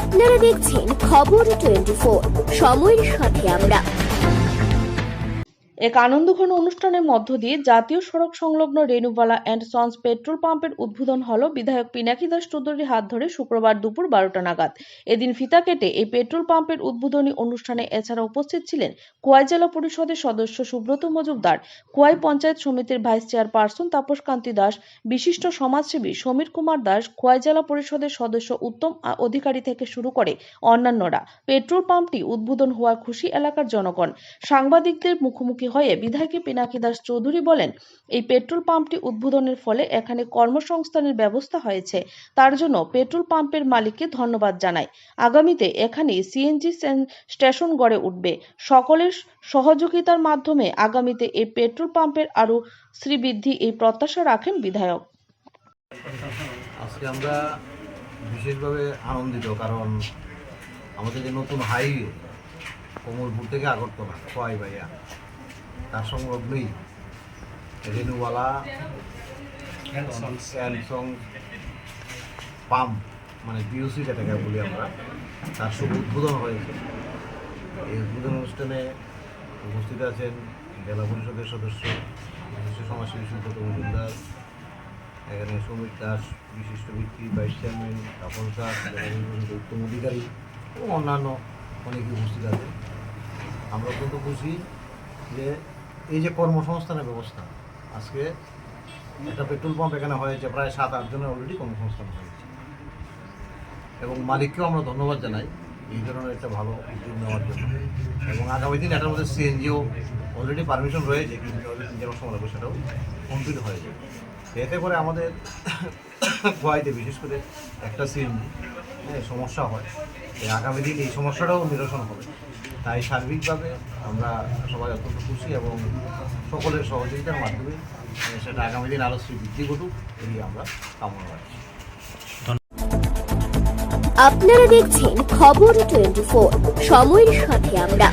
আপনারা দেখছেন খবর 24 সময়ের সাথে আমরা। এক আনন্দঘন অনুষ্ঠানের মধ্য দিয়ে জাতীয় সড়ক সংলগ্ন রেনুবালা অ্যান্ড সন্স পেট্রোল পাম্পের উদ্বোধন হলো বিধায়ক পিনাকি দাস চৌধুরীর হাত ধরে শুক্রবার দুপুর 12টা নাগাদ। এদিন ফিতা কেটে এই পেট্রোল পাম্পের উদ্বোধনী অনুষ্ঠানে এছাড়া উপস্থিত ছিলেন খোয়াই জেলা পরিষদের সদস্য সুব্রত মজুমদার, খোয়াই পঞ্চায়েত সমিতির ভাইস চেয়ারপারসন তাপস কান্তি দাস, বিশিষ্ট সমাজসেবী সমীর কুমার দাস, খোয়াই জেলা পরিষদের সদস্য উত্তম অধিকারী থেকে শুরু করে অন্যান্যরা। পেট্রোল পাম্পটি উদ্বোধন হওয়ার খুশি এলাকার জনগণ। সাংবাদিকদের মুখোমুখি হয়ে বিধায়ক পিনাকি দাস চৌধুরী বলেন, এই পেট্রোল পাম্পটি উদ্বোধনের ফলে এখানে কর্মসংস্থানের ব্যবস্থা হয়েছে, তার জন্য পেট্রোল পাম্পের মালিককে ধন্যবাদ জানাই। আগামীতে এখানে সিএনজি স্টেশন গড়ে উঠবে। সকলের সহযোগিতার মাধ্যমে আগামীতে এই পেট্রোল পাম্পের আরো শ্রীবৃদ্ধি এই প্রত্যাশা রাখেন বিধায়ক। আজকে আমরা বিশেষভাবে আনন্দিত, কারণ আমাদের যে নতুন হাইওয়ে কমলপুর থেকে আগরতলা খোয়াই ভাইয়া, তার সংলগ্নই রেনুবালা স্যামসং পাম্প মানে বিওসি যেটাকে বলি আমরা, তার শুভ উদ্বোধন হয়েছে। এই উদ্বোধন অনুষ্ঠানে উপস্থিত আছেন জেলা পরিষদের সদস্য বিশিষ্ট সমাজসেবী সুব্রত মজুমদার, এখানে সমীর দাস বিশিষ্ট ব্যক্তি, ভাইস চেয়ারম্যান তাপস দাস, উত্তম অধিকারী এবং অন্যান্য অনেকে উপস্থিত আছেন। আমরা অত্যন্ত খুশি যে এই যে কর্মসংস্থানের ব্যবস্থা, আজকে একটা পেট্রোল পাম্প এখানে হয়েছে, প্রায় 7-8 জনের অলরেডি কর্মসংস্থান হয়েছে এবং মালিককেও আমরা ধন্যবাদ জানাই এই ধরনের একটা ভালো উদ্যোগ নেওয়ার জন্য। এবং আগামী দিন এটার মধ্যে সিএনজিও অলরেডি পারমিশন রয়েছে, কিন্তু যেমন সময় লাগবে সেটাও কমপ্লিট হয়ে যাবে। এতে করে আমাদের খোয়াইতে বিশেষ করে একটা সিএনজি সমস্যা হয়, আগামী দিন এই সমস্যাটাও নিরসন হবে। তাই সার্বিকভাবে আমরা সবাই অত্যন্ত খুশি এবং সকলের সহযোগিতার মাধ্যমে সেটা আগামী দিন আরও বৃদ্ধি ঘটুক, এই আমরা কামনা রাখছি। আপনারা দেখছেন খবর 24 সময়ের সাথে আমরা।